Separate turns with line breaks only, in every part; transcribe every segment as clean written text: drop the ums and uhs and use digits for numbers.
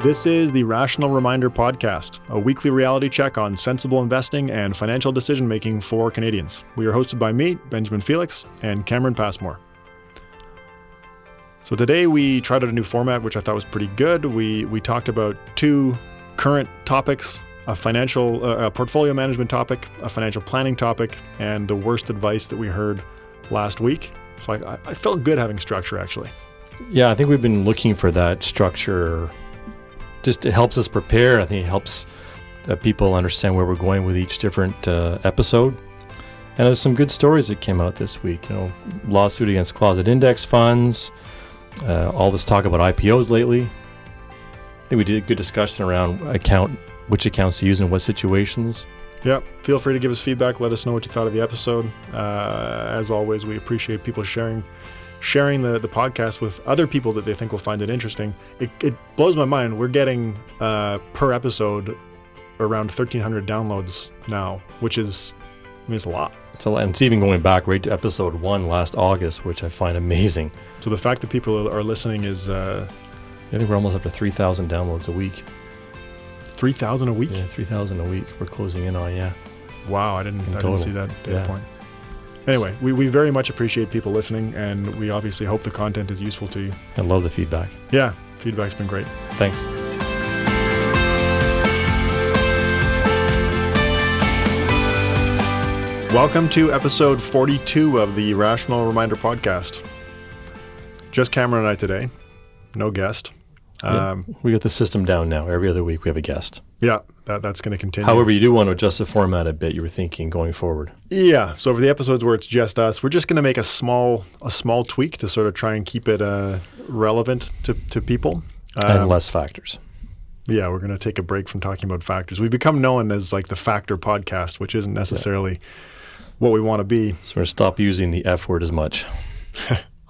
This is the Rational Reminder Podcast, a weekly reality check on sensible investing and financial decision-making for Canadians. We are hosted by me, Benjamin Felix, and Cameron Passmore. So today we tried out a new format, which I thought was pretty good. We talked about two current topics, a portfolio management topic, a financial planning topic, and the worst advice that we heard last week. So I felt good having structure, actually.
Yeah, I think we've been looking for that structure. Just it helps us prepare. I think it helps people understand where we're going with each different episode. And there's some good stories that came out this week. Lawsuit against closet index funds, all this talk about IPOs lately. I think we did a good discussion around which accounts to use in what situations.
Yeah, feel free to give us feedback. Let us know what you thought of the episode. As always, we appreciate people sharing the podcast with other people that they think will find it interesting. It blows my mind. We're getting per episode around 1,300 downloads now, which is, it's a lot.
It's a lot, and it's even going back right to episode 1 last August, which I find amazing.
So the fact that people are listening is... I
think we're almost up to 3,000 downloads a week.
3,000 a week?
Yeah, 3,000 a week. We're closing in on, yeah.
Wow, I didn't see that data point. Anyway, we very much appreciate people listening, and we obviously hope the content is useful to you.
I love the feedback.
Yeah, feedback's been great.
Thanks.
Welcome to episode 42 of the Rational Reminder Podcast. Just Cameron and I today. No guest.
We got the system down now. Every other week we have a guest.
Yeah, that's going to continue.
However, you do want to adjust the format a bit, you were thinking, going forward.
Yeah, so for the episodes where it's just us, we're just going to make a small tweak to sort of try and keep it relevant to people.
And less factors.
Yeah, we're going to take a break from talking about factors. We've become known as like the factor podcast, which isn't necessarily what we want to be.
So we're going to stop using the F word as much.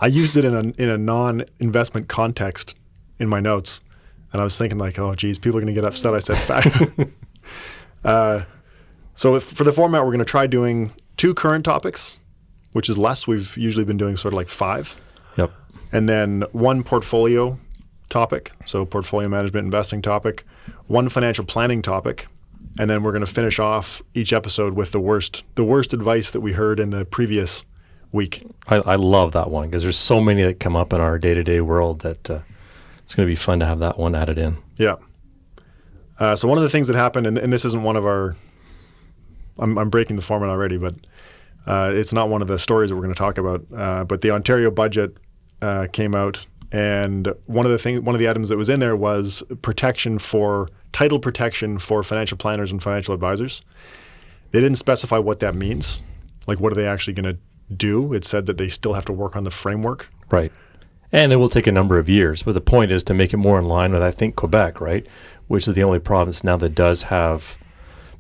I used it in a non-investment context in my notes. And I was thinking like, oh, geez, people are going to get upset I said fact. So for the format, we're going to try doing 2 current topics, which is less. We've usually been doing sort of like 5.
Yep.
And then 1 portfolio topic, so portfolio management investing topic, 1 financial planning topic, and then we're going to finish off each episode with the worst advice that we heard in the previous week.
I love that one because there's so many that come up in our day-to-day world that it's going to be fun to have that one added in.
Yeah. So one of the things that happened, and this isn't one of our, I'm breaking the format already, but it's not one of the stories that we're going to talk about. But the Ontario budget came out, and one of the items that was in there was title protection for financial planners and financial advisors. They didn't specify what that means. Like, what are they actually going to do? It said that they still have to work on the framework.
Right. And it will take a number of years, but the point is to make it more in line with, I think, Quebec, right? Which is the only province now that does have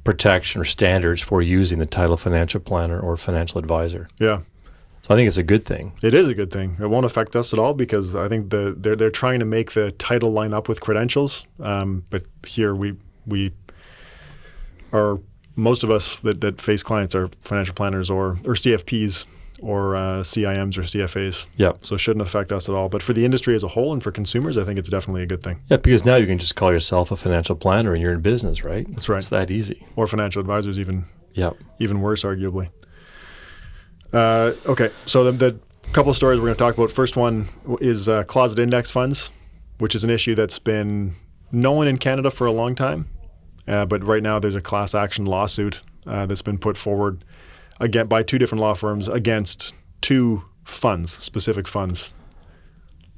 protection or standards for using the title financial planner or financial advisor.
Yeah.
So I think it's a good thing.
It is a good thing. It won't affect us at all because I think they're trying to make the title line up with credentials. But here we are, most of us that face clients are financial planners or CFPs. Or CIMs or CFAs.
Yeah.
So it shouldn't affect us at all. But for the industry as a whole and for consumers, I think it's definitely a good thing.
Yeah, because now you can just call yourself a financial planner and you're in business, right?
That's right.
It's that easy.
Or financial advisors even.
Yeah.
Even worse, arguably. Okay, so the couple of stories we're going to talk about. First one is closet index funds, which is an issue that's been known in Canada for a long time. But right now there's a class action lawsuit that's been put forward again by 2 different law firms against 2 funds, specific funds.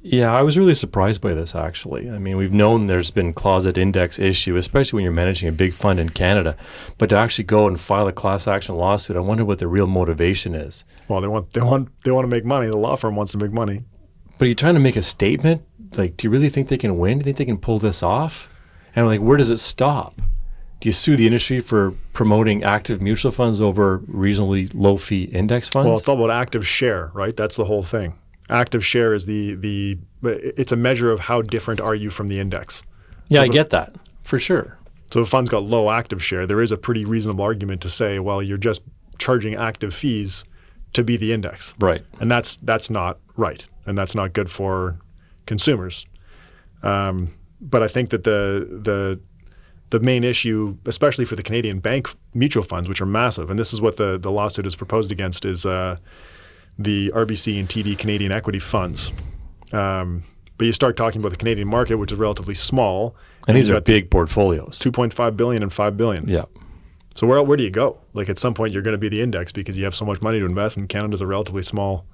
Yeah, I was really surprised by this, actually. I mean, we've known there's been closet index issue, especially when you're managing a big fund in Canada. But to actually go and file a class action lawsuit, I wonder what the real motivation is.
Well, they want to make money. The law firm wants to make money.
But are you trying to make a statement? Like, do you really think they can win? Do you think they can pull this off? And like, where does it stop? Do you sue the industry for promoting active mutual funds over reasonably low-fee index funds?
Well, it's all about active share, right? That's the whole thing. Active share is it's a measure of how different are you from the index.
Yeah, I get that, for sure.
So if a fund's got low active share, there is a pretty reasonable argument to say, well, you're just charging active fees to be the index.
Right.
And that's not right, and that's not good for consumers. but I think that the main issue, especially for the Canadian bank mutual funds, which are massive, and this is what the lawsuit is proposed against, is the RBC and TD Canadian equity funds. But you start talking about the Canadian market, which is relatively small.
And these are big portfolios.
2.5 billion and 5 billion.
Yeah.
So where do you go? Like at some point you're going to be the index because you have so much money to invest, and Canada's a relatively small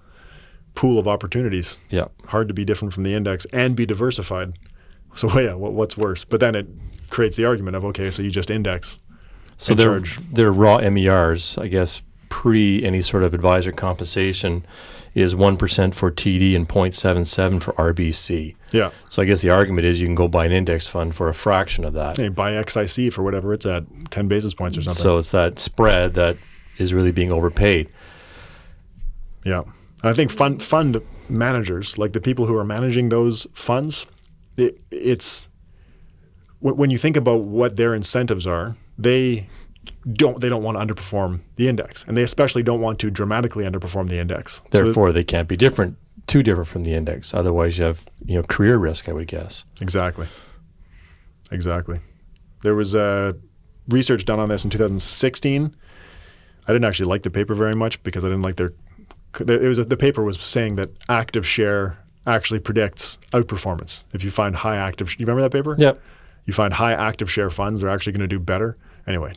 pool of opportunities.
Yeah.
Hard to be different from the index and be diversified. So yeah, what's worse? But then it creates the argument of, okay, so you just index.
So their raw MERs, I guess, pre any sort of advisor compensation is 1% for TD and 0.77 for RBC.
Yeah.
So I guess the argument is you can go buy an index fund for a fraction of that.
Hey, buy XIC for whatever it's at, 10 basis points or something.
So it's that spread that is really being overpaid.
Yeah. And I think fund managers, like the people who are managing those funds, it's when you think about what their incentives are, they don't want to underperform the index, and they especially don't want to dramatically underperform the index.
Therefore, they can't be too different from the index. Otherwise, you have career risk, I would guess.
Exactly. There was research done on this in 2016. I didn't actually like the paper very much because I didn't like the paper was saying that active share actually predicts outperformance. If you find high active, you remember that paper?
Yep.
You find high active share funds, they're actually going to do better. Anyway,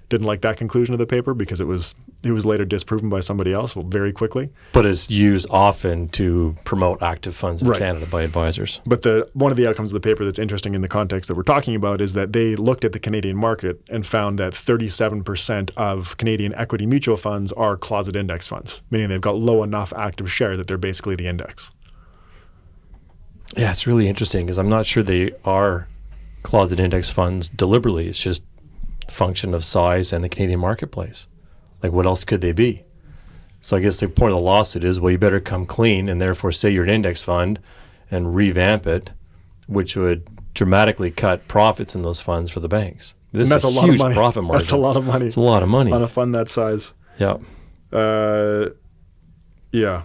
didn't like that conclusion of the paper because it was later disproven by somebody else very quickly.
But it's used often to promote active funds in
Right.
Canada by advisors.
But one of the outcomes of the paper that's interesting in the context that we're talking about is that they looked at the Canadian market and found that 37% of Canadian equity mutual funds are closet index funds, meaning they've got low enough active share that they're basically the index.
Yeah, it's really interesting because I'm not sure they are closet index funds deliberately. It's just a function of size and the Canadian marketplace. Like, what else could they be? So I guess the point of the lawsuit is, well, you better come clean and therefore say you're an index fund and revamp it, which would dramatically cut profits in those funds for the banks. This
That's
is
a
huge
lot of money.
profit margin.
That's a lot of money.
It's a lot of money.
On a fund that size.
Yeah.
Yeah.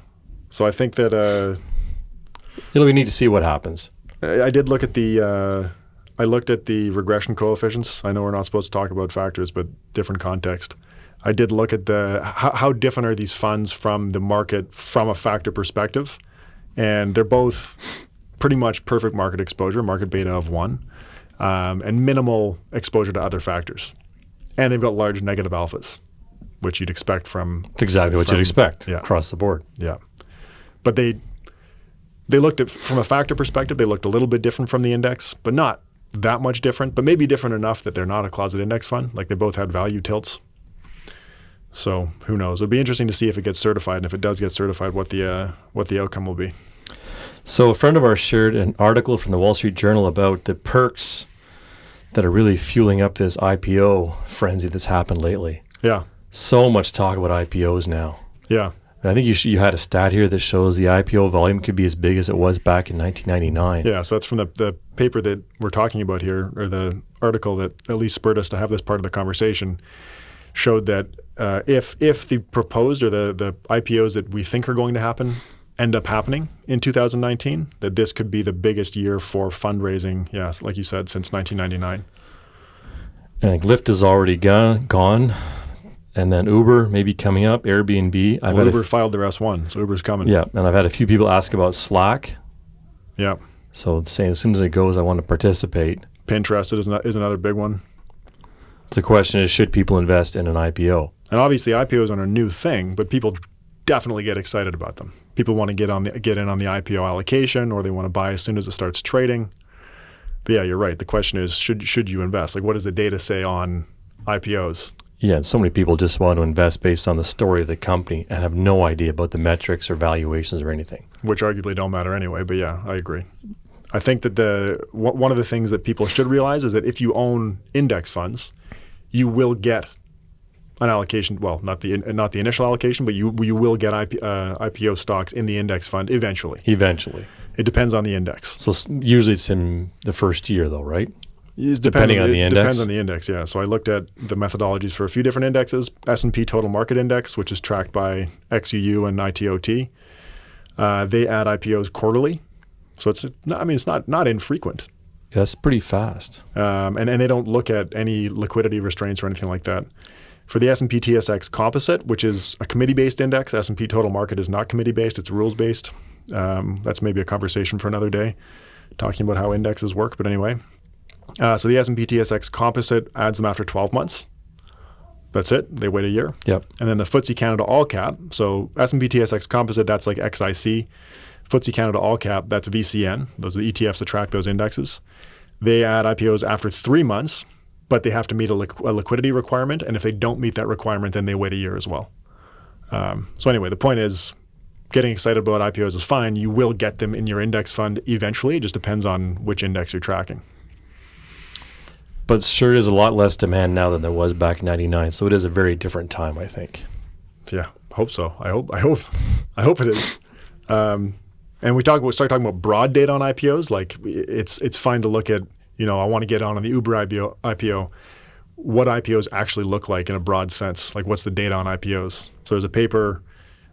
So I think that
We need to see what happens.
I did look at I looked at the regression coefficients. I know we're not supposed to talk about factors, but different context. I did look at how different are these funds from the market from a factor perspective, and they're both pretty much perfect market exposure, market beta of 1, and minimal exposure to other factors. And they've got large negative alphas, which you'd expect from...
It's exactly what you'd expect across the board.
Yeah. But they looked at, from a factor perspective, they looked a little bit different from the index, but not that much different, but maybe different enough that they're not a closet index fund. Like they both had value tilts. So who knows? It'll be interesting to see if it gets certified, and if it does get certified, what the outcome will be.
So a friend of ours shared an article from the Wall Street Journal about the perks that are really fueling up this IPO frenzy that's happened lately.
Yeah.
So much talk about IPOs now.
Yeah.
And I think you had a stat here that shows the IPO volume could be as big as it was back in 1999.
Yeah, so that's from the paper that we're talking about here, or the article that at least spurred us to have this part of the conversation, showed that if the proposed or the IPOs that we think are going to happen end up happening in 2019, that this could be the biggest year for fundraising, yes, like you said, since 1999.
And Lyft is already gone. And then Uber may be coming up, Airbnb.
Uber filed their S1, so Uber's coming.
Yeah, and I've had a few people ask about Slack.
Yeah.
So saying as soon as it goes, I want to participate.
Pinterest is another big one.
The question is, should people invest in an IPO?
And obviously IPOs aren't a new thing, but people definitely get excited about them. People want to get in on the IPO allocation, or they want to buy as soon as it starts trading. But yeah, you're right. The question is, should you invest? Like, what does the data say on IPOs?
Yeah, so many people just want to invest based on the story of the company and have no idea about the metrics or valuations or anything.
Which arguably don't matter anyway, but yeah, I agree. I think that one of the things that people should realize is that if you own index funds, you will get an allocation. Well, not the initial allocation, but you will get IPO stocks in the index fund eventually.
Eventually.
It depends on the index.
So usually it's in the first year though, right?
Depending on the index? Depends on
the
index, yeah. So I looked at the methodologies for a few different indexes. S&P Total Market Index, which is tracked by XUU and ITOT. They add IPOs quarterly. So it's not infrequent.
That's pretty fast.
And they don't look at any liquidity restraints or anything like that. For the S&P TSX Composite, which is a committee-based index, S&P Total Market is not committee-based, it's rules-based. That's maybe a conversation for another day, talking about how indexes work, but anyway. So the S&P TSX Composite adds them after 12 months. That's it. They wait a year.
Yep.
And then the FTSE Canada All Cap, so S&P TSX Composite, that's like XIC. FTSE Canada All Cap, that's VCN. Those are the ETFs that track those indexes. They add IPOs after 3 months, but they have to meet a liquidity requirement. And if they don't meet that requirement, then they wait a year as well. So anyway, the point is getting excited about IPOs is fine. You will get them in your index fund eventually. It just depends on which index you're tracking.
But sure is a lot less demand now than there was back in 99. So it is a very different time, I think.
Yeah, hope so. I hope it is. And we start talking about broad data on IPOs. Like it's fine to look at, I want to get on the Uber IPO. What IPOs actually look like in a broad sense? Like what's the data on IPOs? So there's a paper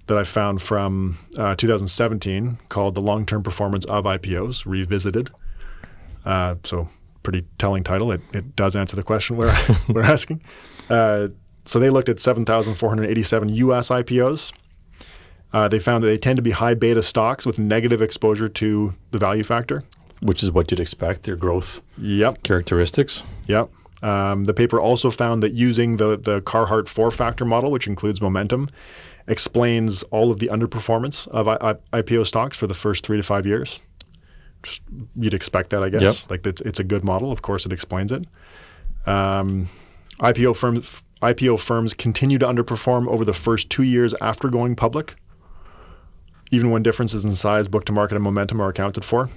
that I found from 2017 called "The Long-Term Performance of IPOs Revisited." So pretty telling title. It does answer the question we're asking. So they looked at 7,487 U.S. IPOs. They found that they tend to be high beta stocks with negative exposure to the value factor.
Which is what you'd expect, their growth characteristics.
Yep. The paper also found that using the Carhart 4-factor model, which includes momentum, explains all of the underperformance of IPO stocks for the first 3 to 5 years. You'd expect that, I guess.
Yep.
Like it's a good model. Of course, it explains it. IPO firms continue to underperform over the first 2 years after going public, even when differences in size, book to market, and momentum are accounted for.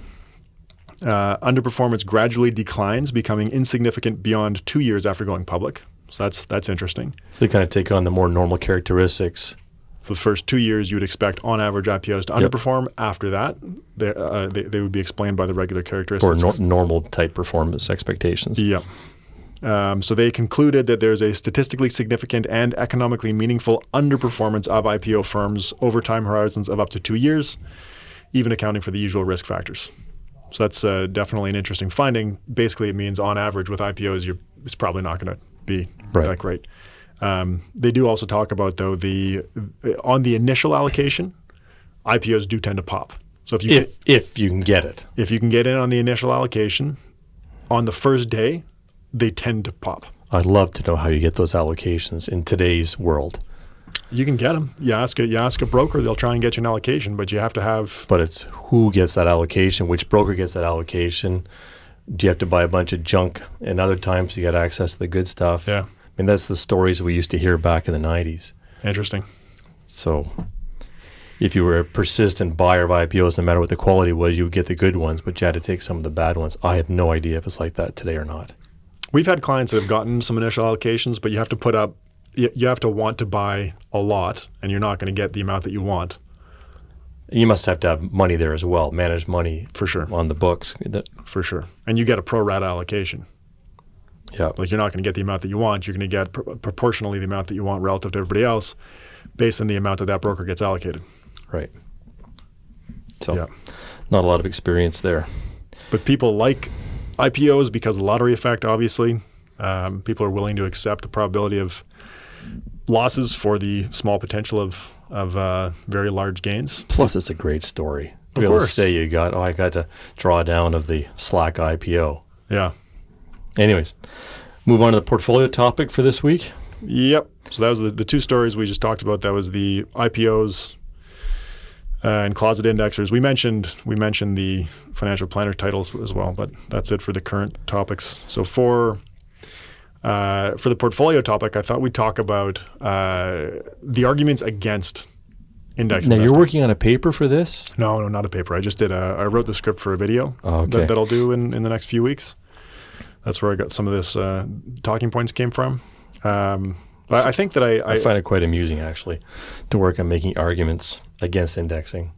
Underperformance gradually declines, becoming insignificant beyond 2 years after going public. So that's interesting.
So they kind of take on the more normal characteristics.
So the first 2 years, you would expect on average IPOs to underperform. After that, they would be explained by the regular characteristics.
Or normal type performance expectations.
Yeah. So they concluded that there's a statistically significant and economically meaningful underperformance of IPO firms over time horizons of up to 2 years, even accounting for the usual risk factors. So that's definitely an interesting finding. Basically, it means on average with IPOs, it's probably not going to be that great. They do also talk about, though, on the initial allocation, IPOs do tend to pop. So if you can get it. If you can get in on the initial allocation, on the first day, they tend to pop.
I'd love to know how you get those allocations in today's world.
You can get them. You ask a broker, they'll try and get you an allocation, but you have to have...
But it's who gets that allocation, which broker gets that allocation. Do you have to buy a bunch of junk? And other times you get access to the good stuff.
Yeah.
I mean, that's the stories we used to hear back in the 90s.
Interesting.
So if you were a persistent buyer of IPOs, no matter what the quality was, you would get the good ones, but you had to take some of the bad ones. I have no idea if it's like that today or not.
We've had clients that have gotten some initial allocations, but you have to put up... You have to want to buy a lot, and you're not going to get the amount that you want.
You must have to have money there as well, manage money
for sure
on the books.
For sure. And you get a pro rata allocation.
Yeah.
Like you're not going to get the amount that you want. You're going to get proportionally the amount that you want relative to everybody else based on the amount that broker gets allocated.
Right. So not a lot of experience there.
But people like IPOs because of the lottery effect, obviously. People are willing to accept the probability of losses for the small potential of very large gains.
Plus, it's a great story.
Of course.
Say I got a drawdown of the Slack IPO.
Yeah.
Anyways, move on to the portfolio topic for this week.
Yep. So that was the two stories we just talked about. That was the IPOs and closet indexers. We mentioned the financial planner titles as well, but that's it for the current topics. So for the portfolio topic, I thought we'd talk about the arguments against index investing.
Now, you're working on a paper for this?
No, not a paper. I just I wrote the script for a video that I'll do in the next few weeks. That's where I got some of this talking points came from. I think that I
find it quite amusing, actually, to work on making arguments against indexing.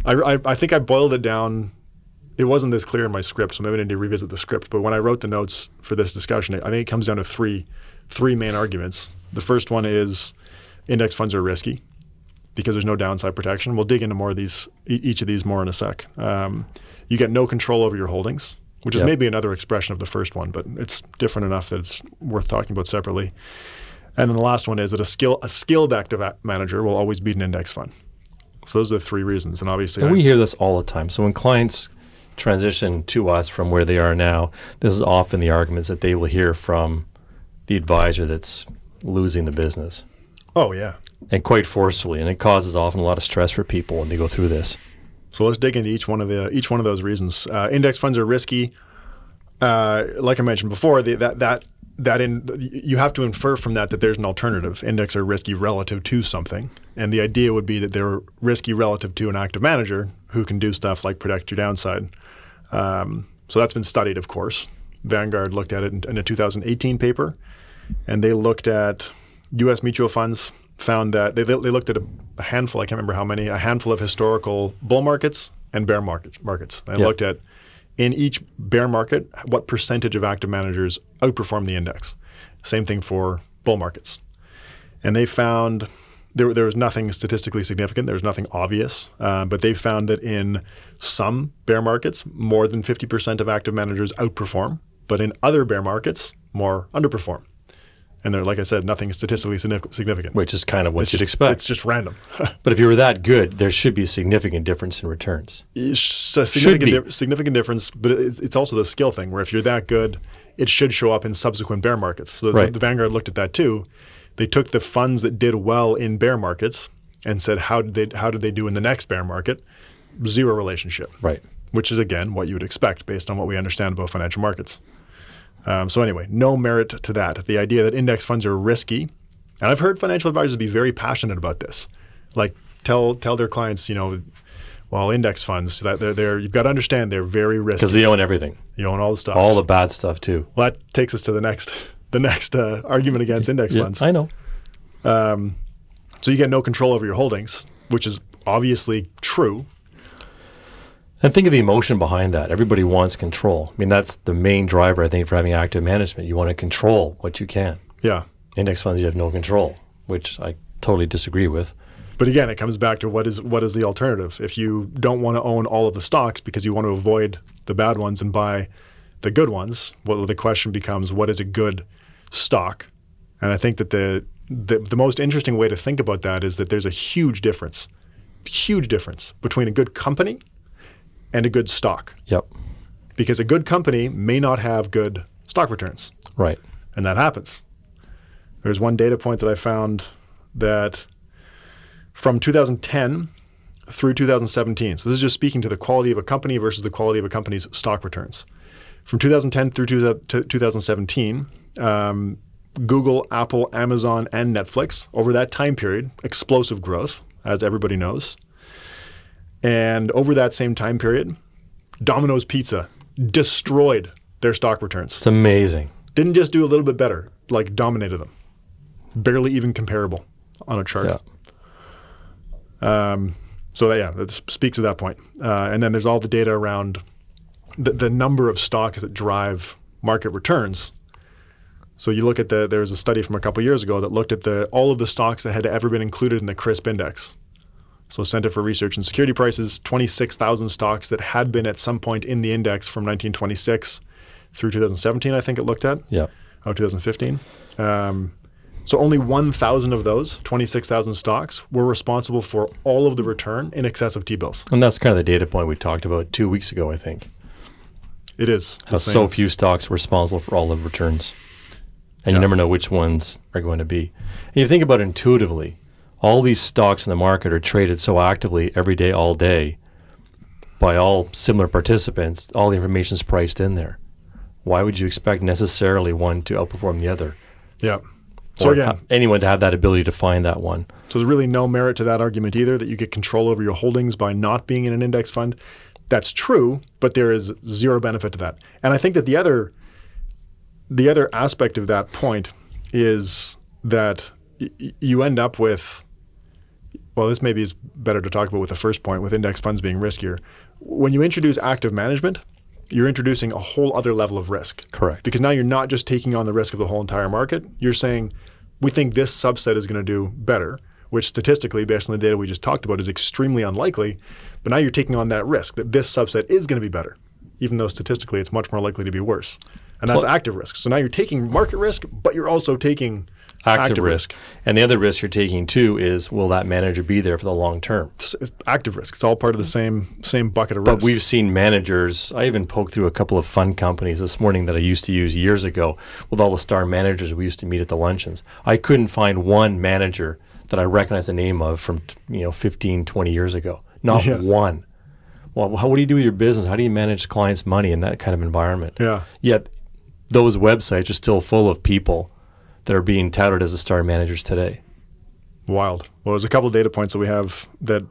I think I boiled it down. It wasn't this clear in my script, so maybe I need to revisit the script. But when I wrote the notes for this discussion, I think it comes down to three main arguments. The first one is index funds are risky because there's no downside protection. We'll dig into more of these, each of these more in a sec. You get no control over your holdings. which is maybe another expression of the first one, but it's different enough that it's worth talking about separately. And then the last one is that a skilled active manager will always beat an index fund. So those are the three reasons. And obviously,
we hear this all the time. So when clients transition to us from where they are now, this is often the arguments that they will hear from the advisor that's losing the business.
Oh, yeah.
And quite forcefully. And it causes often a lot of stress for people when they go through this.
So let's dig into each one of those reasons. Index funds are risky. Like I mentioned before, you have to infer from that there's an alternative. Index are risky relative to something. And the idea would be that they're risky relative to an active manager who can do stuff like protect your downside. So that's been studied, of course. Vanguard looked at it in a 2018 paper, and they looked at U.S. mutual funds, found that they looked at a handful, I can't remember how many, a handful of historical bull markets and bear markets. They looked at, in each bear market, what percentage of active managers outperform the index. Same thing for bull markets. And they found there was nothing statistically significant. There was nothing obvious. But they found that in some bear markets, more than 50% of active managers outperform. But in other bear markets, more underperform. And they're, like I said, nothing statistically significant.
Which is kind of what you'd expect.
It's just random.
But if you were that good, there should be a significant difference in returns.
It's a significant difference, but it's also the skill thing, where if you're that good, it should show up in subsequent bear markets. So the Vanguard looked at that too. They took the funds that did well in bear markets and said, how did they do in the next bear market? Zero relationship.
Right.
Which is, again, what you would expect based on what we understand about financial markets. So anyway, no merit to that. The idea that index funds are risky, and I've heard financial advisors be very passionate about this. Like tell their clients, index funds, that you've got to understand they're very risky.
Because they own everything.
You own all the stocks.
All the bad stuff too.
Well, that takes us to the next argument against index funds.
I know.
So you get no control over your holdings, which is obviously true.
And think of the emotion behind that. Everybody wants control. I mean, that's the main driver, I think, for having active management. You want to control what you can.
Yeah.
Index funds, you have no control, which I totally disagree with.
But again, it comes back to what is the alternative? If you don't want to own all of the stocks because you want to avoid the bad ones and buy the good ones, the question becomes, what is a good stock? And I think that the most interesting way to think about that is that there's a huge difference between a good company and a good stock.
Yep.
Because a good company may not have good stock returns.
Right.
And that happens. There's one data point that I found that from 2010 through 2017, so this is just speaking to the quality of a company versus the quality of a company's stock returns. From 2010 through 2017, Google, Apple, Amazon, and Netflix, over that time period, explosive growth, as everybody knows. And over that same time period, Domino's Pizza destroyed their stock returns.
It's amazing.
Didn't just do a little bit better, like dominated them. Barely even comparable on a chart. Yeah. That speaks to that point. And then there's all the data around the number of stocks that drive market returns. So you look at there was a study from a couple years ago that looked at all of the stocks that had ever been included in the CRSP index. So Center for Research and Security Prices, 26,000 stocks that had been at some point in the index from 1926 through 2017, I think it looked at.
Yeah.
2015. So only 1,000 of those 26,000 stocks were responsible for all of the return in excess of T-bills.
And that's kind of the data point we talked about 2 weeks ago, I think.
It is.
How so few stocks were responsible for all the returns. And you never know which ones are going to be. And you think about it intuitively. All these stocks in the market are traded so actively every day, all day, by all similar participants. All the information is priced in there. Why would you expect necessarily one to outperform the other?
Yeah. So again,
anyone to have that ability to find that one.
So there's really no merit to that argument either, that you get control over your holdings by not being in an index fund. That's true, but there is zero benefit to that. And I think that the other aspect of that point is that you end up with, well, this maybe is better to talk about with the first point, with index funds being riskier. When you introduce active management, you're introducing a whole other level of risk.
Correct.
Because now you're not just taking on the risk of the whole entire market. You're saying, we think this subset is going to do better, which statistically, based on the data we just talked about, is extremely unlikely. But now you're taking on that risk that this subset is going to be better. even though statistically it's much more likely to be worse. And that's active risk. So now you're taking market risk, but you're also taking active risk.
And the other risk you're taking too is, will that manager be there for the long term?
It's active risk. It's all part of the same bucket of risk.
But we've seen managers, I even poked through a couple of fund companies this morning that I used to use years ago with all the star managers we used to meet at the luncheons. I couldn't find one manager that I recognize the name of from 15, 20 years ago. Not one. Well, what do you do with your business? How do you manage clients' money in that kind of environment?
Yeah.
Yet those websites are still full of people that are being touted as the star managers today.
Wild. Well, there's a couple of data points that we have that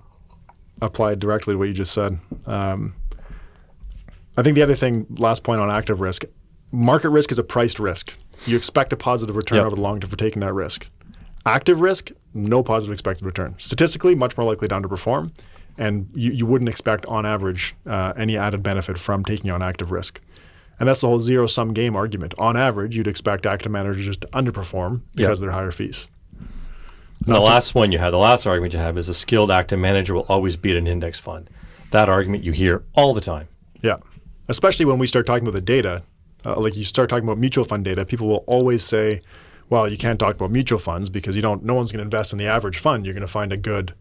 apply directly to what you just said. I think the other thing, last point on active risk, market risk is a priced risk. You expect a positive return over the long term for taking that risk. Active risk, no positive expected return. Statistically, much more likely to underperform, and you wouldn't expect on average any added benefit from taking on active risk. And that's the whole zero-sum game argument. On average, you'd expect active managers to underperform because of their higher fees.
And the last argument you have is a skilled active manager will always beat an index fund. That argument you hear all the time.
Yeah, especially when we start talking about the data. Like you start talking about mutual fund data, people will always say, well, you can't talk about mutual funds because no one's going to invest in the average fund. You're going to find a good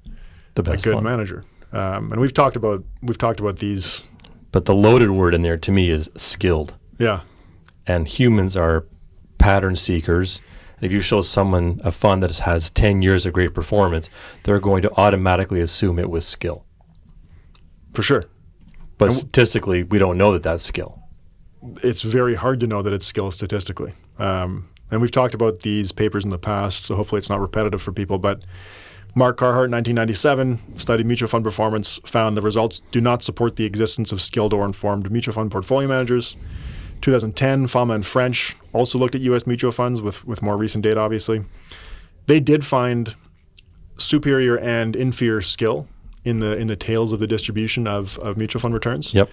manager. And we've talked about these.
But the loaded word in there to me is skilled.
Yeah.
And humans are pattern seekers. If you show someone a fund that has 10 years of great performance, they're going to automatically assume it was skill.
For sure.
But statistically, we don't know that that's skill.
It's very hard to know that it's skill statistically. And we've talked about these papers in the past, so hopefully it's not repetitive for people. But Mark Carhart, 1997, studied mutual fund performance, found the results do not support the existence of skilled or informed mutual fund portfolio managers. 2010, Fama and French also looked at U.S. mutual funds with more recent data, obviously. They did find superior and inferior skill in the tails of the distribution of mutual fund returns.
Yep.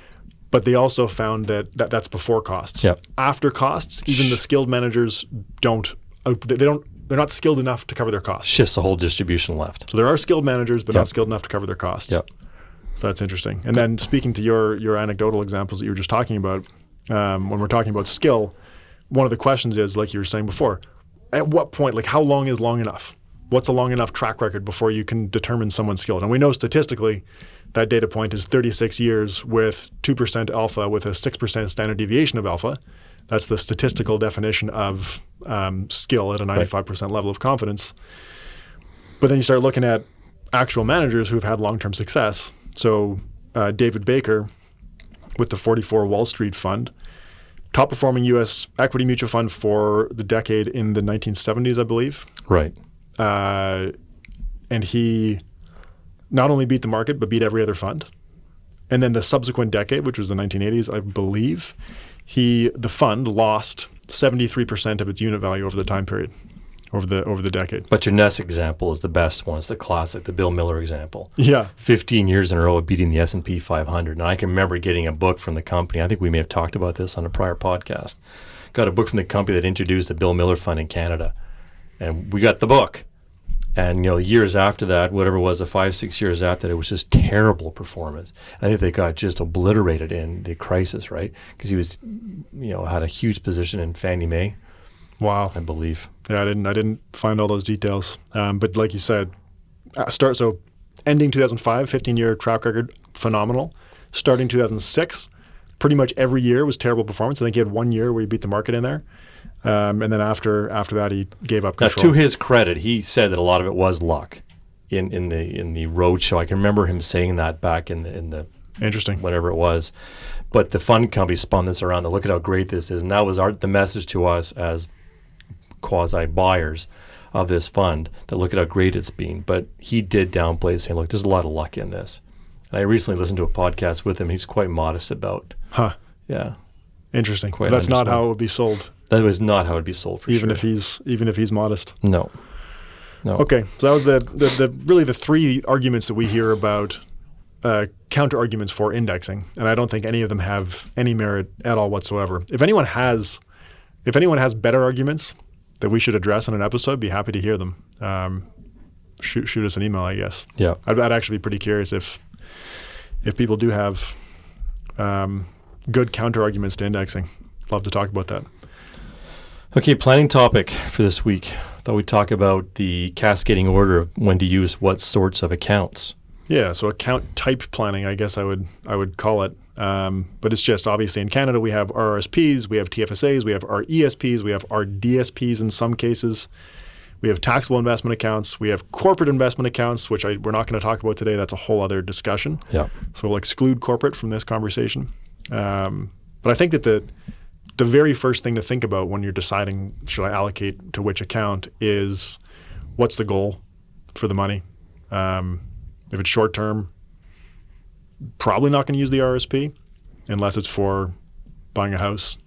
But they also found that's before costs.
Yep.
After costs, even the skilled managers they're not skilled enough to cover their costs.
Shifts the whole distribution left.
So there are skilled managers, but not skilled enough to cover their costs.
Yep.
So that's interesting. And then speaking to your anecdotal examples that you were just talking about, when we're talking about skill, one of the questions is, like you were saying before, at what point, like how long is long enough? What's a long enough track record before you can determine someone's skilled? And we know statistically that data point is 36 years with 2% alpha with a 6% standard deviation of alpha. That's the statistical definition of skill at a 95% level of confidence. But then you start looking at actual managers who've had long-term success. So David Baker with the 44 Wall Street Fund, top performing U.S. equity mutual fund for the decade in the 1970s, I believe.
Right.
And he not only beat the market, but beat every other fund. And then the subsequent decade, which was the 1980s, I believe, the fund lost 73% of its unit value over the time period, over the decade.
But your next example is the best one. It's the classic, the Bill Miller example.
Yeah.
15 years in a row of beating the S&P 500. And I can remember getting a book from the company. I think we may have talked about this on a prior podcast. Got a book from the company that introduced the Bill Miller Fund in Canada. And we got the book. And years after that, whatever it was, 5-6 years after that, it was just terrible performance. And I think they got just obliterated in the crisis, right? Because he was, had a huge position in Fannie Mae.
Wow,
I believe.
Yeah, I didn't find all those details. But like you said, ending 2005, 15-year track record, phenomenal. Starting 2006, pretty much every year was terrible performance. I think he had 1 year where he beat the market in there. And then after that, he gave up control.
Now, to his credit, he said that a lot of it was luck in the roadshow. I can remember him saying that back in the
interesting
whatever it was. But the fund company spun this around to look at how great this is, and that was the message to us as quasi buyers of this fund, that look at how great it's been. But he did downplay, saying, "Look, there's a lot of luck in this." And I recently listened to a podcast with him. He's quite modest about.
Huh.
Yeah.
Interesting. That's not how it would be sold.
That was not how it would be sold, for
even
sure.
Even if he's modest.
No.
Okay, so that was really the three arguments that we hear about counter arguments for indexing, and I don't think any of them have any merit at all whatsoever. If anyone has better arguments that we should address in an episode, be happy to hear them. Shoot us an email, I guess.
Yeah,
I'd actually be pretty curious if people do have good counter arguments to indexing. Love to talk about that.
Okay, planning topic for this week. Thought we'd talk about the cascading order of when to use what sorts of accounts.
Yeah, so account type planning, I guess I would call it. But it's just obviously in Canada we have RRSPs, we have TFSAs, we have RESPs, we have RDSPs in some cases. We have taxable investment accounts. We have corporate investment accounts, which we're not going to talk about today. That's a whole other discussion.
Yeah.
So we'll exclude corporate from this conversation. But I think that the very first thing to think about when you're deciding should I allocate to which account is what's the goal for the money. If it's short term, probably not going to use the RSP unless it's for buying a house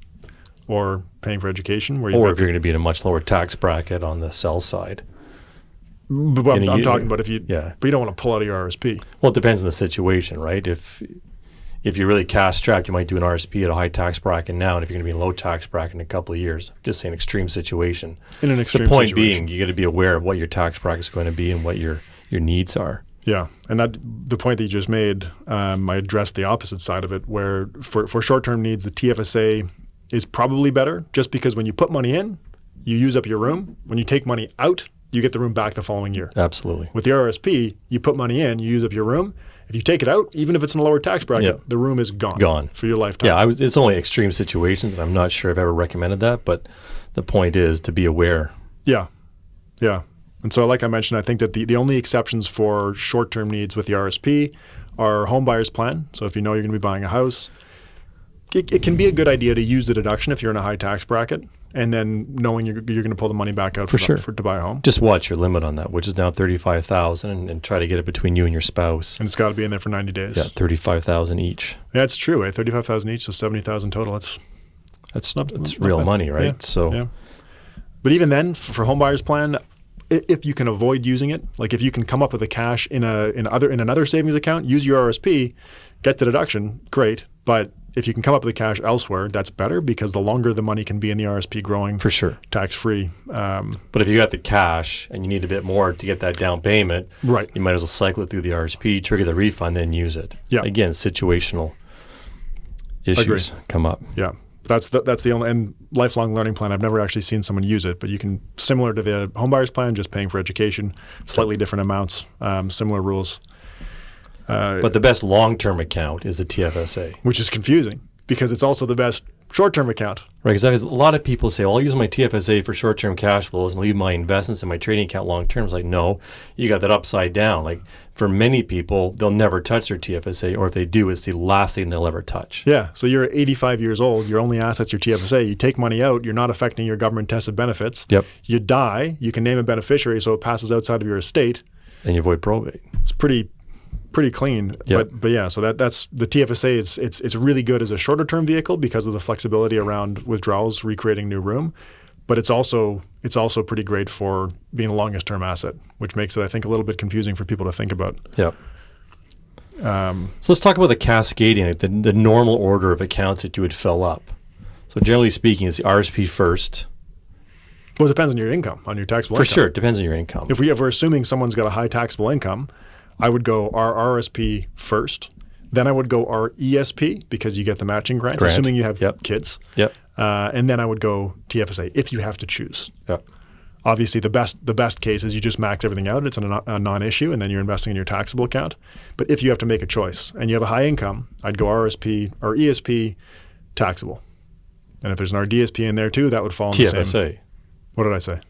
or paying for education.
Or if you're going to be in a much lower tax bracket on the sell side.
But I'm talking about but you don't want to pull out of your RSP.
Well, it depends on the situation, right? If you're really cash strapped, you might do an RSP at a high tax bracket now, and if you're going to be in a low tax bracket in a couple of years, just say an extreme situation.
In an extreme
situation. The point
situation.
being, you got to be aware of what your tax bracket is going to be and what your needs are.
Yeah, and the point that you just made, I addressed the opposite side of it, where for short-term needs, the TFSA is probably better, just because when you put money in, you use up your room. When you take money out, you get the room back the following year.
Absolutely.
With the RSP, you put money in, you use up your room. If you take it out, even if it's in a lower tax bracket, the room is gone for your lifetime.
Yeah, it's only extreme situations, and I'm not sure I've ever recommended that, but the point is to be aware.
Yeah. And so like I mentioned, I think that the only exceptions for short-term needs with the RSP are home buyer's plan. So if you know you're going to be buying a house, it can be a good idea to use the deduction if you're in a high tax bracket, and then knowing you're going to pull the money back out to buy a home.
Just watch your limit on that, which is now $35,000, and try to get it between you and your spouse.
And it's got to be in there for 90 days.
Yeah, $35,000 each.
Yeah, it's true. $35,000 each, so $70,000 total.
That's real money, right?
Yeah. So, but even then, for home buyer's plan, if you can avoid using it, like if you can come up with the cash in another savings account, use your RSP, get the deduction, great. But if you can come up with the cash elsewhere, that's better, because the longer the money can be in the RSP growing,
for sure,
tax-free.
But if you got the cash and you need a bit more to get that down payment,
right,
you might as well cycle it through the RSP, trigger the refund, then use it.
Yeah.
Again, situational issues come up.
Yeah. That's the only, and lifelong learning plan, I've never actually seen someone use it, but you can, similar to the home buyer's plan, just paying for education, slightly different amounts, similar rules.
But the best long-term account is the TFSA.
Which is confusing, because it's also the best short-term account.
Right, because a lot of people say, well, I'll use my TFSA for short-term cash flows and leave my investments in my trading account long-term. It's like, no, you got that upside down. Like, for many people, they'll never touch their TFSA, or if they do, it's the last thing they'll ever touch.
Yeah, so you're 85 years old, your only asset's your TFSA, you take money out, you're not affecting your government-tested benefits.
Yep.
You die, you can name a beneficiary so it passes outside of your estate.
And you avoid probate.
It's pretty clean.
Yep.
But yeah, so that's the TFSA. It's really good as a shorter term vehicle because of the flexibility around withdrawals, recreating new room. But it's also pretty great for being a longest term asset, which makes it, I think, a little bit confusing for people to think about.
Yeah. So let's talk about the cascading, the normal order of accounts that you would fill up. So generally speaking, it's the RSP first.
Well, it depends on your income, on your taxable income.
For sure, it depends on your income.
If we're assuming someone's got a high taxable income, I would go RRSP first. Then I would go RESP because you get the matching grants, assuming you have kids.
Yep.
And then I would go TFSA if you have to choose.
Yep.
Obviously, the best case is you just max everything out. It's a non-issue, and then you're investing in your taxable account. But if you have to make a choice and you have a high income, I'd go RSP or ESP taxable. And if there's an RDSP in there too, that would fall in the same.
TFSA.
What did I say?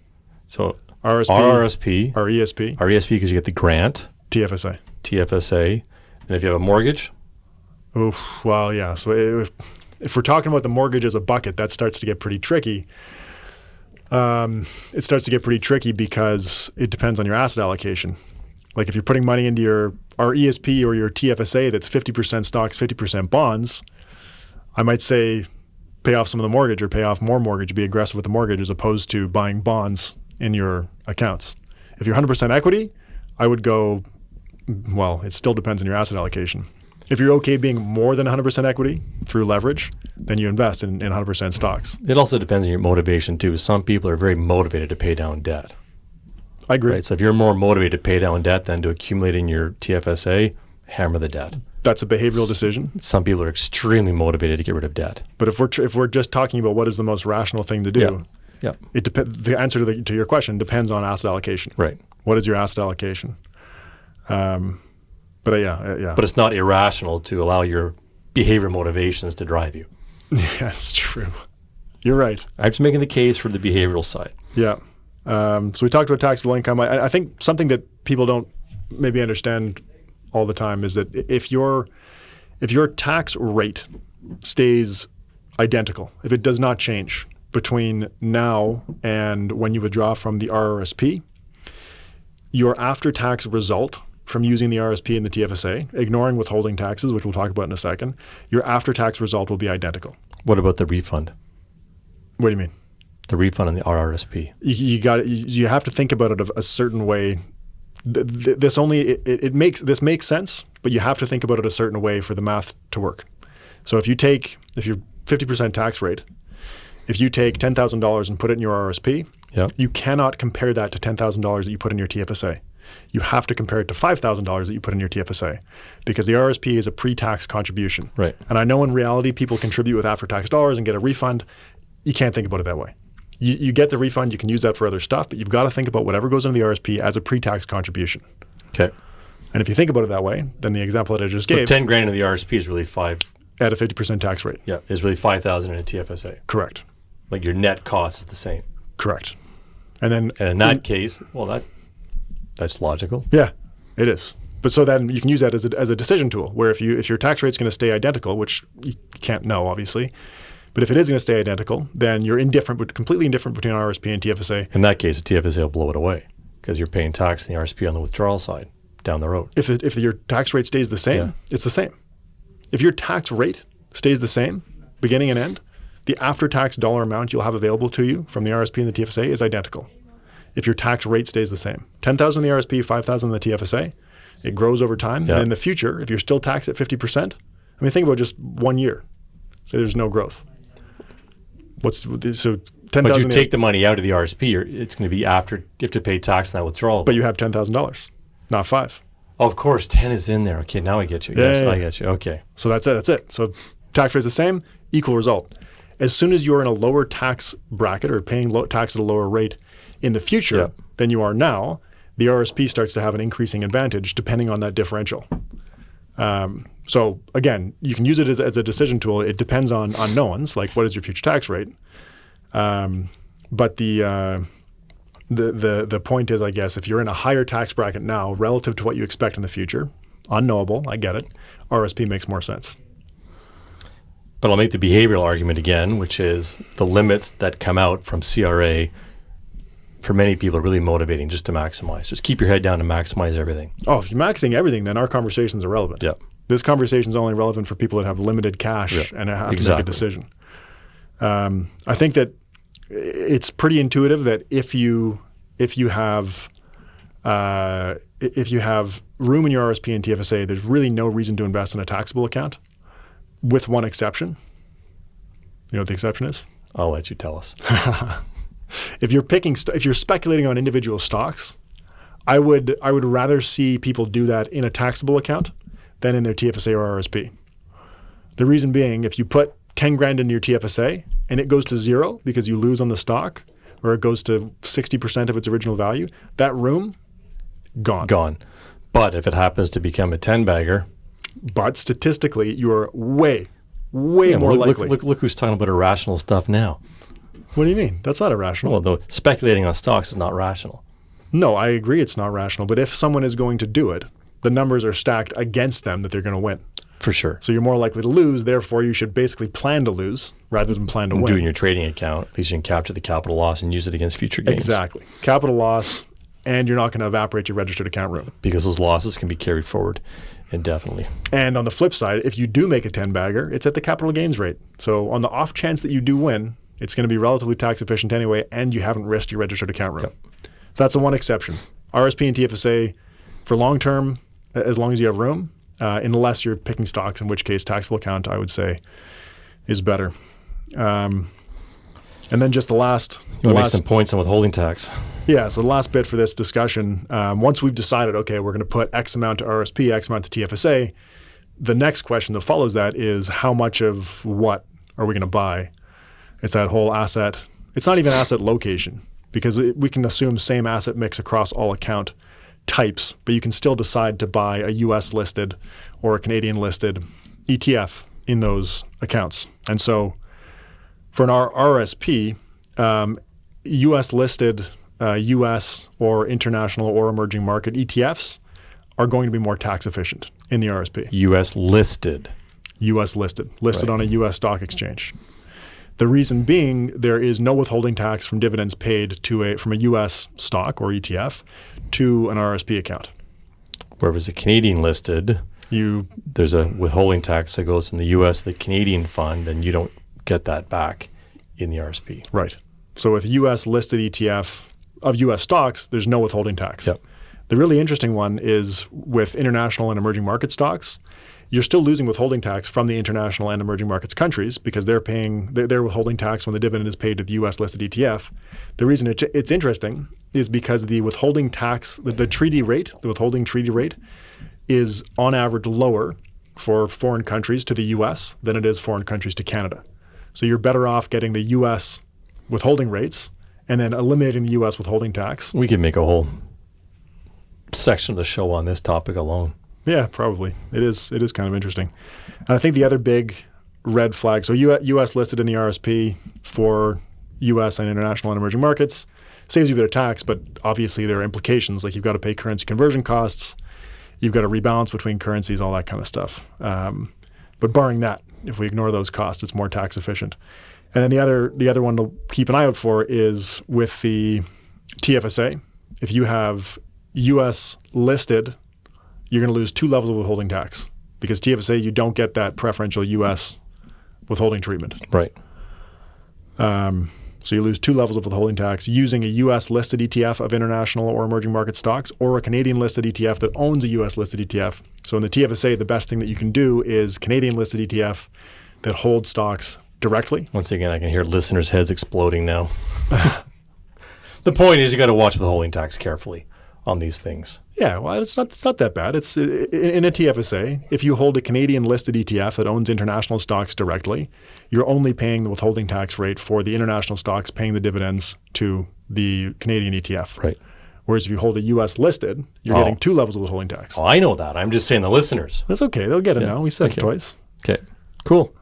So
RRSP, RESP.
RESP because you get the grant.
TFSA.
And if you have a mortgage?
Oh, well, yeah. So if we're talking about the mortgage as a bucket, that starts to get pretty tricky. It starts to get pretty tricky because it depends on your asset allocation. Like if you're putting money into your RESP or your TFSA that's 50% stocks, 50% bonds, I might say pay off some of the mortgage or pay off more mortgage, be aggressive with the mortgage as opposed to buying bonds in your accounts. If you're 100% equity, I would go, well, it still depends on your asset allocation. If you're okay being more than 100% equity through leverage, then you invest in 100% stocks.
It also depends on your motivation too. Some people are very motivated to pay down debt.
I agree.
Right? So if you're more motivated to pay down debt than to accumulate in your TFSA, hammer the debt.
That's a behavioral decision.
Some people are extremely motivated to get rid of debt.
But if we're just talking about what is the most rational thing to do, the answer to your question depends on asset allocation.
Right. What
is your asset allocation? But
it's not irrational to allow your behavior motivations to drive you.
Yeah, that's true. You're right.
I'm just making the case for the behavioral side.
Yeah. So we talked about taxable income. I think something that people don't maybe understand all the time is that if your tax rate stays identical, if it does not change between now and when you withdraw from the RRSP, your after-tax result from using the RSP and the TFSA, ignoring withholding taxes, which we'll talk about in a second, your after-tax result will be identical.
What about the refund?
What do you mean?
The refund on the RRSP.
You have to think about it a certain way. This makes sense, but you have to think about it a certain way for the math to work. So if you're 50% tax rate, if you take $10,000 and put it in your RRSP, you cannot compare that to $10,000 that you put in your TFSA. You have to compare it to $5,000 that you put in your TFSA because the RSP is a pre-tax contribution.
Right.
And I know in reality people contribute with after-tax dollars and get a refund. You can't think about it that way. You get the refund, you can use that for other stuff, but you've got to think about whatever goes into the RSP as a pre-tax contribution.
Okay.
And if you think about it that way, then the example that I just gave.
So $10,000 in the RSP is really $5,000.
At a 50% tax rate.
Yeah, is really $5,000 in a TFSA.
Correct.
Like your net cost is the same.
Correct. And in
that case, well, that's logical.
Yeah, it is. But so then you can use that as a decision tool where if your tax rate's going to stay identical, which you can't know obviously, but if it is going to stay identical, then you're completely indifferent between RSP and TFSA.
In that case, the TFSA will blow it away because you're paying tax in the RSP on the withdrawal side down the road.
If your tax rate stays the same, it's the same. If your tax rate stays the same, beginning and end, the after-tax dollar amount you'll have available to you from the RSP and the TFSA is identical. If your tax rate stays the same. $10,000 in the RSP, $5,000 in the TFSA, it grows over time. And in the future, if you're still taxed at 50%, I mean, think about just 1 year. Say there's no growth. So $10,000.
But you take the money out of the RSP, it's going to be after you have to pay tax on that withdrawal.
But you have $10,000, not $5,000.
Oh, of course, 10 is in there. Okay, now I get you. Yes, I get you. Okay.
So that's it. So tax rate's the same, equal result. As soon as you're in a lower tax bracket or paying tax at a lower rate in the future than you are now, the RSP starts to have an increasing advantage depending on that differential. So again, you can use it as a decision tool. It depends on unknowns, like what is your future tax rate. But the point is, I guess, if you're in a higher tax bracket now relative to what you expect in the future, unknowable, I get it, RSP makes more sense.
But I'll make the behavioral argument again, which is the limits that come out from CRA for many people are really motivating just to maximize. Just keep your head down and maximize everything.
Oh, if you're maxing everything, then our conversations are relevant.
Yeah.
This conversation is only relevant for people that have limited cash and have to make a decision. I think that it's pretty intuitive that if you have room in your RSP and TFSA, there's really no reason to invest in a taxable account, with one exception. You know what the exception is?
I'll let you tell us.
If you're speculating on individual stocks, I would rather see people do that in a taxable account than in their TFSA or RSP. The reason being, if you put $10,000 into your TFSA and it goes to zero because you lose on the stock, or it goes to 60% of its original value, that room, gone.
But if it happens to become a 10-bagger.
But statistically, you are way more likely.
Look who's talking about irrational stuff now.
What do you mean? That's not irrational.
Well, though speculating on stocks is not rational.
No, I agree it's not rational. But if someone is going to do it, the numbers are stacked against them that they're going to win.
For sure.
So you're more likely to lose. Therefore, you should basically plan to lose rather than plan to win.
Do it in your trading account. At least you can capture the capital loss and use it against future gains.
Exactly. Capital loss, and you're not going to evaporate your registered account room.
Because those losses can be carried forward indefinitely.
And on the flip side, if you do make a 10-bagger, it's at the capital gains rate. So on the off chance that you do win, it's going to be relatively tax efficient anyway, and you haven't risked your registered account room. Yep. So that's the one exception. RSP and TFSA for long term, as long as you have room, unless you're picking stocks, in which case taxable account, I would say, is better. And then just the last...
You want to make some points on withholding tax.
Yeah, so the last bit for this discussion, once we've decided, okay, we're going to put X amount to RSP, X amount to TFSA, the next question that follows that is how much of what are we going to buy? It's that whole asset. It's not even asset location because we can assume same asset mix across all account types, but you can still decide to buy a US listed or a Canadian listed ETF in those accounts. And so for an RRSP, US listed, US or international or emerging market ETFs are going to be more tax efficient in the RSP.
US listed.
US listed
Right.
on a US stock exchange. The reason being there is no withholding tax from dividends paid from a US stock or ETF to an RSP account.
Whereas a Canadian listed, there's a withholding tax that goes in the US, the Canadian fund, and you don't get that back in the RSP.
Right. So with US listed ETF of US stocks, there's no withholding tax.
Yep.
The really interesting one is with international and emerging market stocks, you're still losing withholding tax from the international and emerging markets countries because they're paying their withholding tax when the dividend is paid to the US listed ETF. The reason it's interesting is because the withholding tax, the treaty rate, the withholding treaty rate is on average lower for foreign countries to the US than it is foreign countries to Canada. So you're better off getting the US withholding rates and then eliminating the US withholding tax.
We could make a whole section of the show on this topic alone.
Yeah, probably. It is kind of interesting. And I think the other big red flag, so US listed in the RSP for US and international and emerging markets, saves you a bit of tax, but obviously there are implications. Like you've got to pay currency conversion costs, you've got to rebalance between currencies, all that kind of stuff. But barring that, if we ignore those costs, it's more tax efficient. And then the other one to keep an eye out for is with the TFSA. If you have US listed, you're going to lose 2 levels of withholding tax because TFSA, you don't get that preferential US withholding treatment.
Right.
So you lose 2 levels of withholding tax using a US listed ETF of international or emerging market stocks or a Canadian listed ETF that owns a US listed ETF. So in the TFSA, the best thing that you can do is Canadian listed ETF that holds stocks directly.
Once again, I can hear listeners' heads exploding now. The point is you got to watch withholding tax carefully on these things.
Yeah, well, it's not that bad. It's in a TFSA, if you hold a Canadian listed ETF that owns international stocks directly, you're only paying the withholding tax rate for the international stocks paying the dividends to the Canadian ETF.
Right.
Whereas if you hold a US listed, you're getting 2 levels of withholding tax.
Oh, I know that. I'm just saying the listeners.
That's okay. They'll get it now. We said it twice.
Okay. Cool.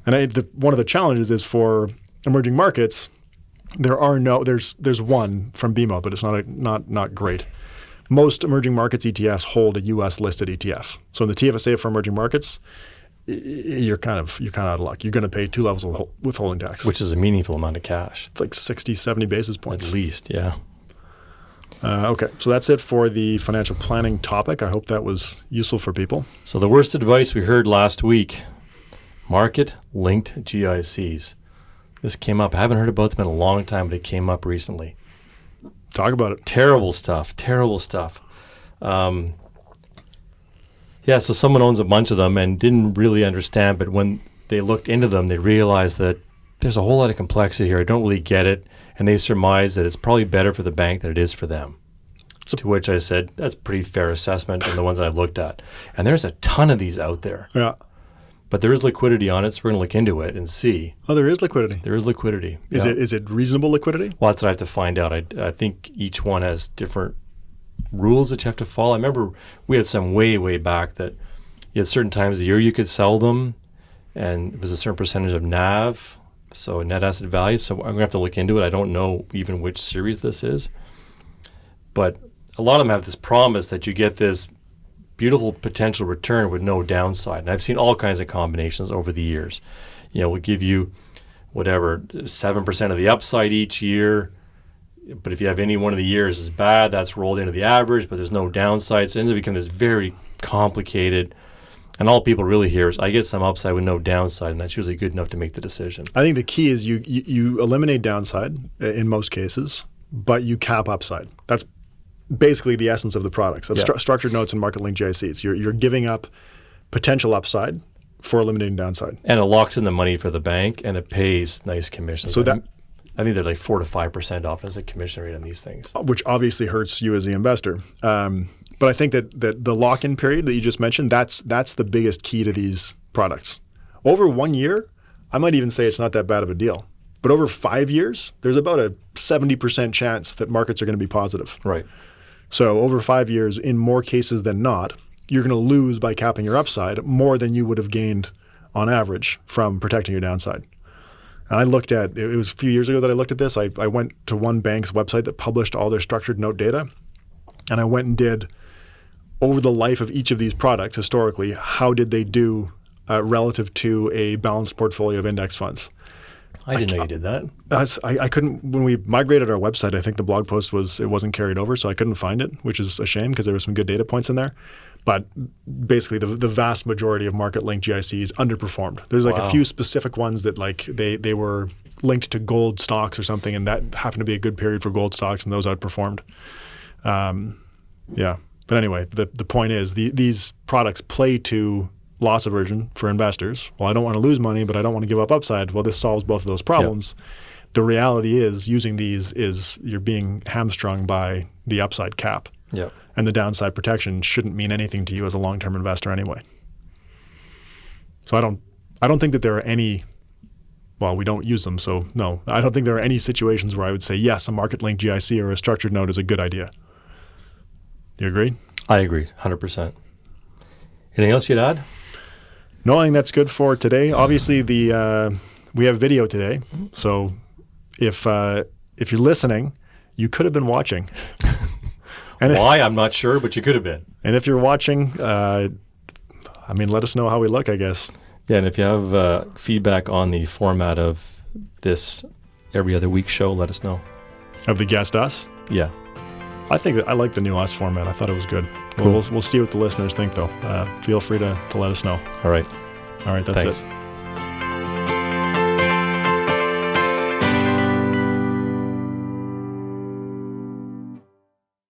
And one of the challenges is for emerging markets, there's one from BMO, but it's not great. Most emerging markets ETFs hold a US listed ETF. So in the TFSA for emerging markets, you're kind of out of luck. You're going to pay 2 levels of withholding tax,
Which is a meaningful amount of cash.
it's like 60, 70 basis points.
At least, yeah.
Okay, so that's it for the financial planning topic. I hope that was useful for people.
So the worst advice we heard last week, market-linked GICs. This came up. I haven't heard about them in a long time, but it came up recently.
Talk about it.
Terrible stuff. Yeah, so someone owns a bunch of them and didn't really understand, but when they looked into them, they realized that there's a whole lot of complexity here. I don't really get it. And they surmised that it's probably better for the bank than it is for them. To which I said, that's a pretty fair assessment on the ones that I've looked at. And there's a ton of these out there.
Yeah.
But there is liquidity on it, so we're going to look into it and see.
Oh, there is liquidity.
There is liquidity.
Is it reasonable liquidity?
Well, that's what I have to find out. I think each one has different rules that you have to follow. I remember we had some way back that you had certain times of the year you could sell them, and it was a certain percentage of NAV, so net asset value. So I'm going to have to look into it. I don't know even which series this is. But a lot of them have this promise that you get this beautiful potential return with no downside. And I've seen all kinds of combinations over the years. We'll give you whatever, 7% of the upside each year. But if you have any one of the years is bad, that's rolled into the average, but there's no downside. So it ends up becoming this very complicated. And all people really hear is, I get some upside with no downside, and that's usually good enough to make the decision.
I think the key is you eliminate downside in most cases, but you cap upside. That's basically the essence of the products of structured notes and market-linked GICs. You're giving up potential upside for eliminating downside.
And it locks in the money for the bank, and it pays nice commissions.
So
I think they're like 4 to 5% off as a commission rate on these things.
Which obviously hurts you as the investor. But I think that the lock-in period that you just mentioned, that's the biggest key to these products. Over 1 year, I might even say it's not that bad of a deal. But over 5 years, there's about a 70% chance that markets are going to be positive.
Right.
So over 5 years, in more cases than not, you're going to lose by capping your upside more than you would have gained on average from protecting your downside. And I looked at, it was a few years ago that I looked at this. I went to one bank's website that published all their structured note data. And I went and did, over the life of each of these products historically, how did they do relative to a balanced portfolio of index funds?
I didn't know you did that.
I couldn't, when we migrated our website, I think the blog post wasn't carried over, so I couldn't find it, which is a shame because there were some good data points in there. But basically, the vast majority of market-linked GICs underperformed. There's like a few specific ones that like they were linked to gold stocks or something, and that happened to be a good period for gold stocks, and those outperformed. Yeah. But anyway, the point is these products play to loss aversion for investors. Well, I don't want to lose money, but I don't want to give up upside. Well, this solves both of those problems. Yep. The reality is using these is you're being hamstrung by the upside cap.
Yep.
And the downside protection shouldn't mean anything to you as a long-term investor anyway. So I don't think that there are any, well, we don't use them, so no. I don't think there are any situations where I would say, yes, a market-linked GIC or a structured note is a good idea. Do you agree?
I agree, 100%. Anything else you'd add?
No, I think that's good for today. Obviously, we have video today, so if you're listening, you could have been watching.
Why? I'm not sure, but you could have been.
And if you're watching, let us know how we look, I guess.
Yeah, and if you have feedback on the format of this every other week show, let us know.
Of the Guest Us?
Yeah.
I think I like the new Us format. I thought it was good.
Cool.
We'll see what the listeners think, though. Feel free to let us know.
All right.
All right, that's
Thanks.
it.